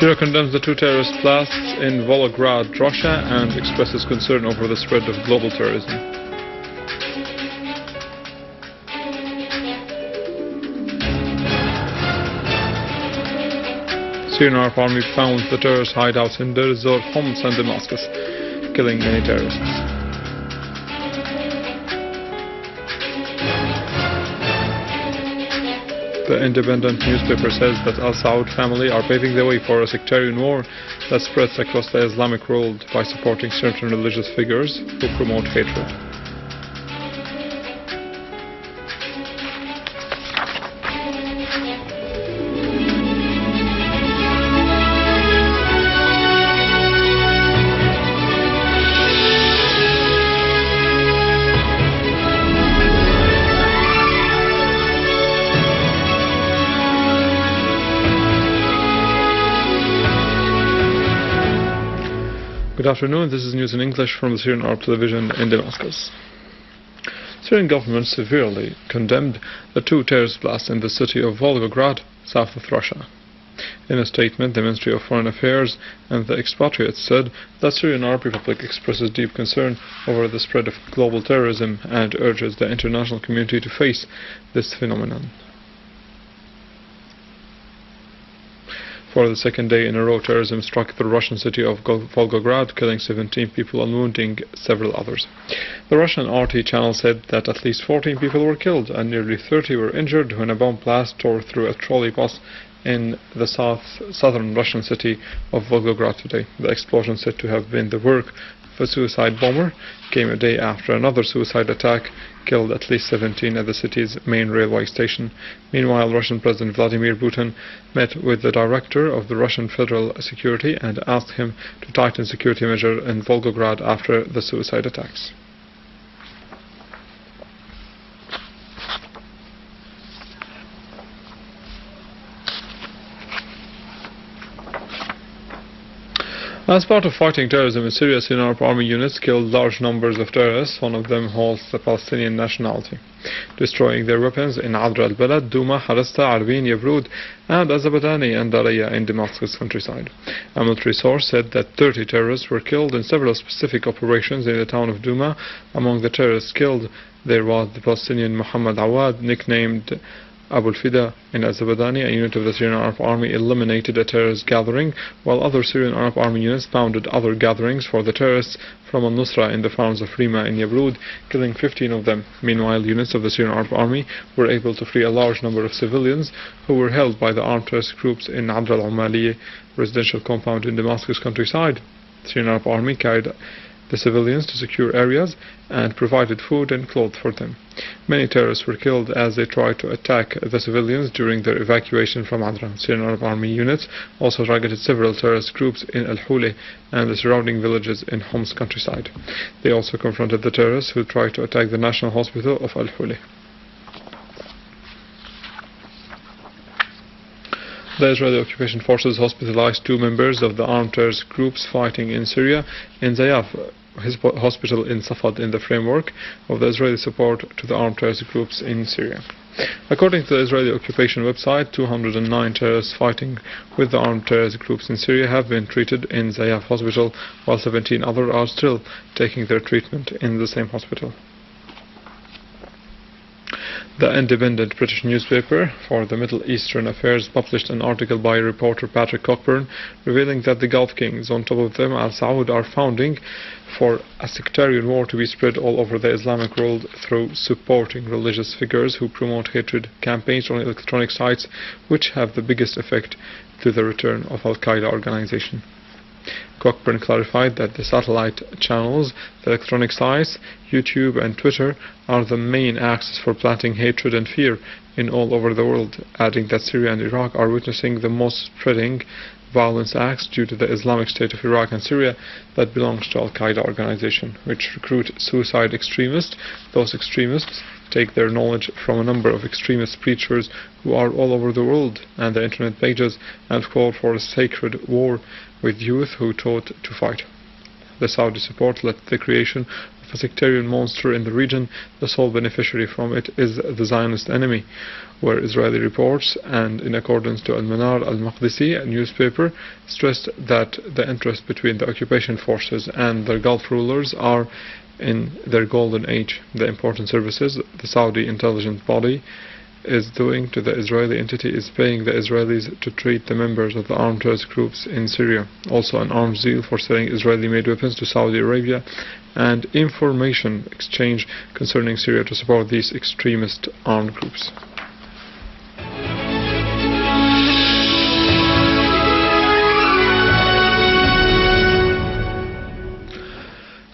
Syria condemns the two terrorist blasts in Volgograd, Russia, and expresses concern over the spread of global terrorism. Syrian Arab Army found the terrorist hideouts in Deir ez-Zor, Homs and Damascus, killing many terrorists. The independent newspaper says that al-Saud family are paving the way for a sectarian war that spreads across the Islamic world by supporting certain religious figures who promote hatred. Good afternoon, this is news in English from the Syrian Arab television in Damascus. Syrian government severely condemned the two terrorist blasts in the city of Volgograd, south of Russia. In a statement, the Ministry of Foreign Affairs and the expatriates said that Syrian Arab Republic expresses deep concern over the spread of global terrorism and urges the international community to face this phenomenon. For the second day in a row, terrorism struck the Russian city of Volgograd, killing 17 people and wounding several others. The Russian RT channel said that at least 14 people were killed and nearly 30 were injured when a bomb blast tore through a trolley bus in the southern Russian city of Volgograd today. The explosion, said to have been the work of a suicide bomber, came a day after another suicide attack killed at least 17 at the city's main railway station. Meanwhile, Russian President Vladimir Putin met with the director of the Russian Federal Security and asked him to tighten security measures in Volgograd after the suicide attacks. As part of fighting terrorism in Syria, Syrian Arab Army units killed large numbers of terrorists. One of them holds the Palestinian nationality, destroying their weapons in Adra al-Balad, Douma, Harasta, Arbayeen, Yabrud, and Azabadani and Daraa in Damascus countryside. A military source said that 30 terrorists were killed in several specific operations in the town of Douma. Among the terrorists killed, there was the Palestinian Muhammad Awad, nicknamed Abu al-Fida. In Azabadani, a unit of the Syrian Arab Army eliminated a terrorist gathering, while other Syrian Arab Army units pounded other gatherings for the terrorists from al-Nusra in the farms of Rima in Yabrud, killing 15 of them. Meanwhile, units of the Syrian Arab Army were able to free a large number of civilians who were held by the armed terrorist groups in Adra al-Umaliye residential compound in Damascus countryside. The Syrian Arab Army carried the civilians to secure areas and provided food and clothes for them. Many terrorists were killed as they tried to attack the civilians during their evacuation from Adra. Syrian Arab Army units also targeted several terrorist groups in al-Hule and the surrounding villages in Homs countryside. They also confronted the terrorists who tried to attack the National Hospital of al-Hule. The Israeli occupation forces hospitalized 2 members of the armed terrorist groups fighting in Syria in Zayaf hospital in Safad in the framework of the Israeli support to the armed terrorist groups in Syria. According to the Israeli occupation website, 209 terrorists fighting with the armed terrorist groups in Syria have been treated in Zayaf hospital, while 17 others are still taking their treatment in the same hospital. The independent British newspaper for the Middle Eastern Affairs published an article by reporter Patrick Cockburn revealing that the Gulf kings, on top of them al-Saud, are founding for a sectarian war to be spread all over the Islamic world through supporting religious figures who promote hatred campaigns on electronic sites, which have the biggest effect to the return of al-Qaeda organization. Cockburn clarified that the satellite channels, the electronic sites, YouTube and Twitter are the main axes for planting hatred and fear in all over the world, adding that Syria and Iraq are witnessing the most spreading violence acts due to the Islamic State of Iraq and Syria that belongs to al-Qaeda organization, which recruit suicide extremists. Those extremists take their knowledge from a number of extremist preachers who are all over the world and the internet pages and call for a sacred war with youth who taught to fight. The Saudi support led to the creation of a sectarian monster in the region. The sole beneficiary from it is the Zionist enemy, where Israeli reports, and in accordance to Al-Manar al-Maqdisi, a newspaper, stressed that the interest between the occupation forces and their Gulf rulers are in their golden age. The important services the Saudi intelligence body is doing to the Israeli entity is paying the Israelis to treat the members of the armed terrorist groups in Syria. Also an arms deal for selling Israeli-made weapons to Saudi Arabia, and information exchange concerning Syria to support these extremist armed groups.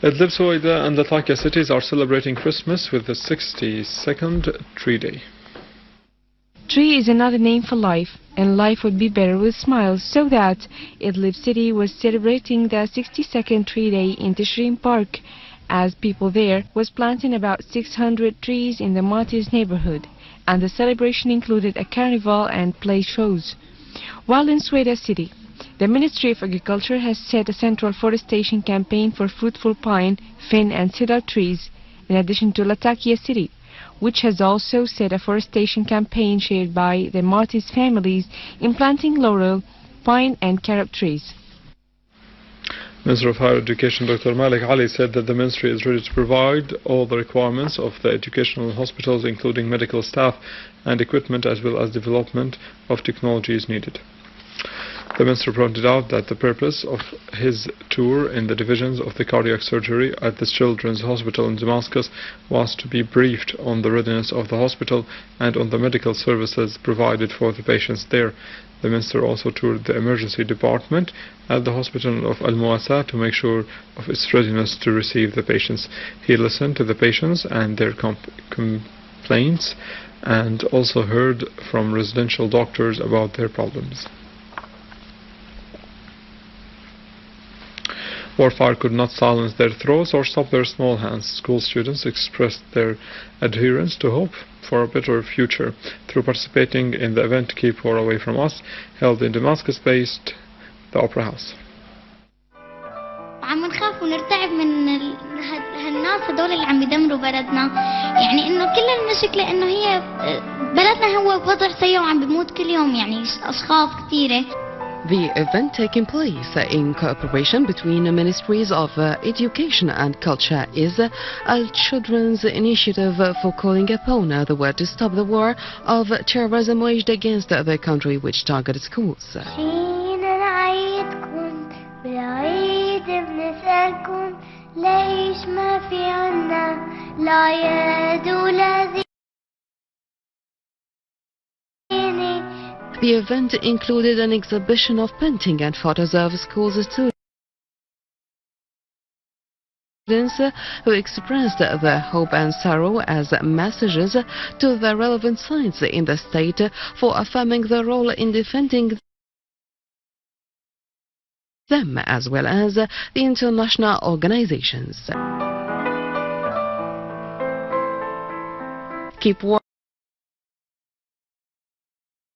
Idleb, Saida and Latakia cities are celebrating Christmas with the 62nd Tree Day. Tree is another name for life, and life would be better with smiles, so that Idlib city was celebrating the 62nd Tree Day in Tishrin Park, as people there was planting about 600 trees in the Matis neighborhood, and the celebration included a carnival and play shows. While in Saida city, the Ministry of Agriculture has set a central forestation campaign for fruitful pine, fin and cedar trees, in addition to Latakia city, which has also set a forestation campaign shared by the Matis families in planting laurel, pine and carob trees. Minister of Higher Education Dr. Malik Ali said that the ministry is ready to provide all the requirements of the educational hospitals, including medical staff and equipment, as well as development of technologies needed. The minister pointed out that the purpose of his tour in the divisions of the cardiac surgery at the Children's Hospital in Damascus was to be briefed on the readiness of the hospital and on the medical services provided for the patients there. The minister also toured the emergency department at the hospital of Al-Muwasa to make sure of its readiness to receive the patients. He listened to the patients and their complaints, and also heard from residential doctors about their problems. Warfare could not silence their throats or stop their small hands. School students expressed their adherence to hope for a better future through participating in the event Keep War Away From Us, held in Damascus-based the Opera House. عم نخاف ونرتعب من هالناس هدول اللي عم يدمروا بلدنا، يعني انه كل المشكلة انه هي بلدنا هو بوضع سيء وعم بيموت كل يوم يعني اشخاص كثيرة. The event taking place in cooperation between the Ministries of Education and Culture is a children's initiative for calling upon the world to stop the war of terrorism waged against the country, which targeted schools. The event included an exhibition of painting and photos of school students who expressed their hope and sorrow as messages to the relevant sides in the state for affirming their role in defending them, as well as the international organizations. Keep War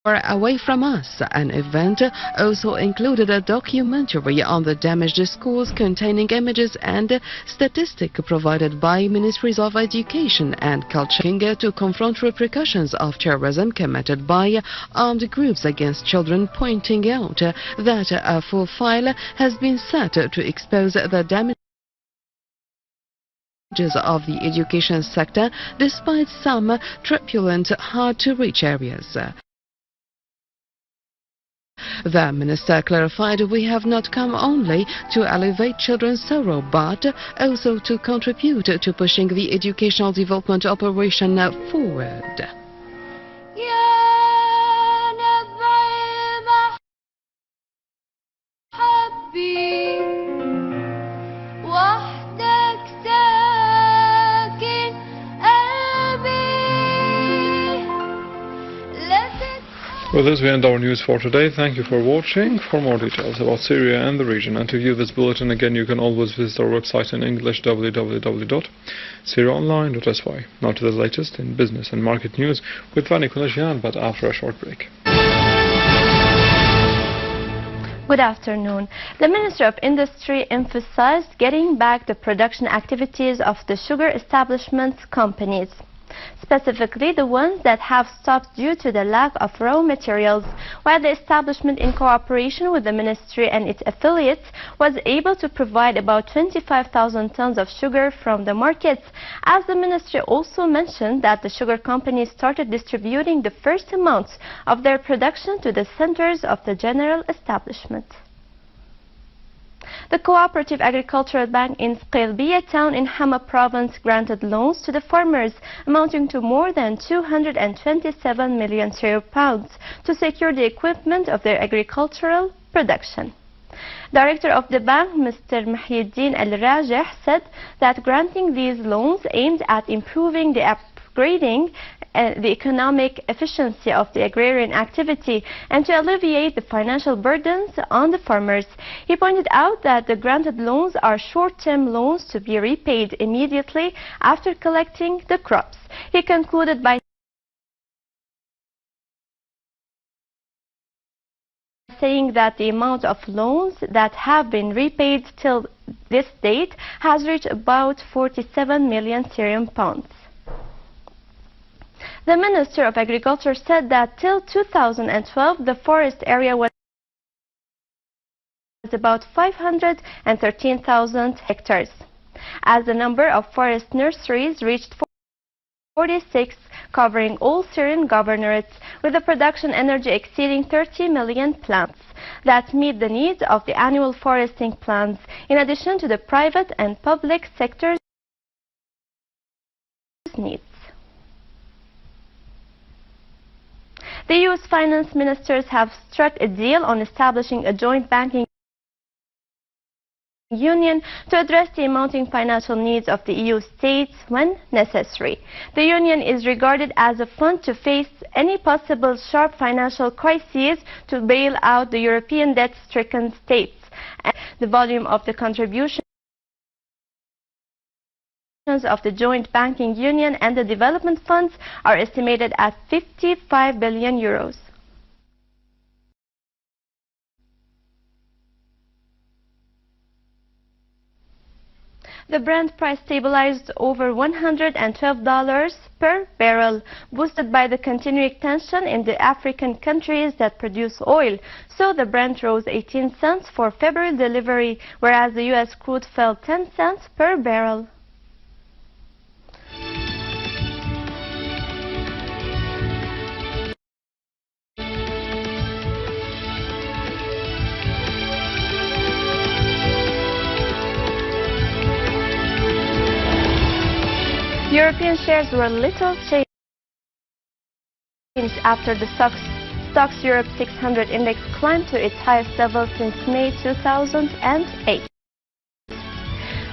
Away From Us, an event also included a documentary on the damaged schools containing images and statistics provided by Ministries of Education and Culture to confront repercussions of terrorism committed by armed groups against children, pointing out that a full file has been set to expose the damage of the education sector despite some turbulent, hard-to-reach areas. The minister clarified, "We have not come only to alleviate children's sorrow, but also to contribute to pushing the educational development operation forward." With this, we end our news for today. Thank you for watching. For more details about Syria and the region, and to view this bulletin again, you can always visit our website in English, www.syriaonline.sy. Now to the latest in business and market news with Vani Kulajian, but after a short break. Good afternoon. The Ministry of Industry emphasized getting back the production activities of the sugar establishment companies, specifically the ones that have stopped due to the lack of raw materials, while the establishment, in cooperation with the ministry and its affiliates, was able to provide about 25,000 tons of sugar from the markets, as the ministry also mentioned that the sugar companies started distributing the first amounts of their production to the centers of the general establishment. The Cooperative Agricultural Bank in al-Gharbiya town in Hama province granted loans to the farmers amounting to more than 227 million Syrian pounds to secure the equipment of their agricultural production. Director of the bank, Mr. Mahyiddin al-Rajih, said that granting these loans aimed at improving the upgrading the economic efficiency of the agrarian activity and to alleviate the financial burdens on the farmers. He pointed out that the granted loans are short-term loans to be repaid immediately after collecting the crops. He concluded by saying that the amount of loans that have been repaid till this date has reached about 47 million Syrian pounds. The Minister of Agriculture said that till 2012 the forest area was about 513,000 hectares, as the number of forest nurseries reached 46, covering all Syrian governorates, with the production energy exceeding 30 million plants that meet the needs of the annual foresting plans, in addition to the private and public sector's needs. The EU's finance ministers have struck a deal on establishing a joint banking union to address the mounting financial needs of the EU states when necessary. The union is regarded as a fund to face any possible sharp financial crises to bail out the European debt-stricken states. The volume of the contributions of the joint banking union and the development funds are estimated at 55 billion euros. The Brent price stabilized over $112 per barrel, boosted by the continuing tension in the African countries that produce oil. So the Brent rose 18 cents for February delivery, whereas the US crude fell 10 cents per barrel. European shares were little changed after the Stoxx Europe 600 index climbed to its highest level since May 2008.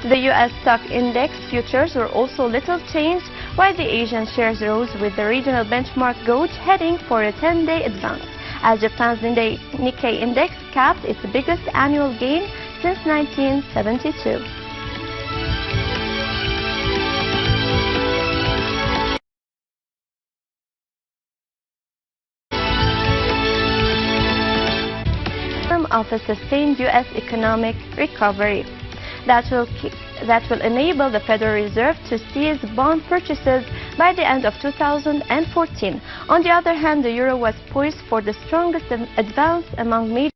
The US stock index futures were also little changed, while the Asian shares rose, with the regional benchmark gauge heading for a 10-day advance, as Japan's Nikkei index capped its biggest annual gain since 1972. Of a sustained U.S. economic recovery that will enable the Federal Reserve to cease bond purchases by the end of 2014. On the other hand, the euro was poised for the strongest advance among major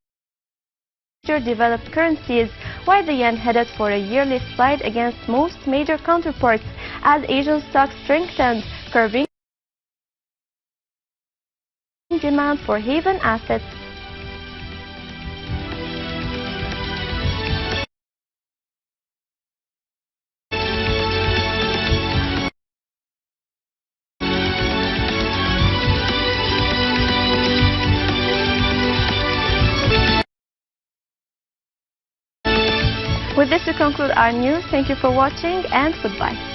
developed currencies, while the yen headed for a yearly slide against most major counterparts as Asian stocks strengthened, curbing demand for haven assets. With this, we conclude our news. Thank you for watching and goodbye.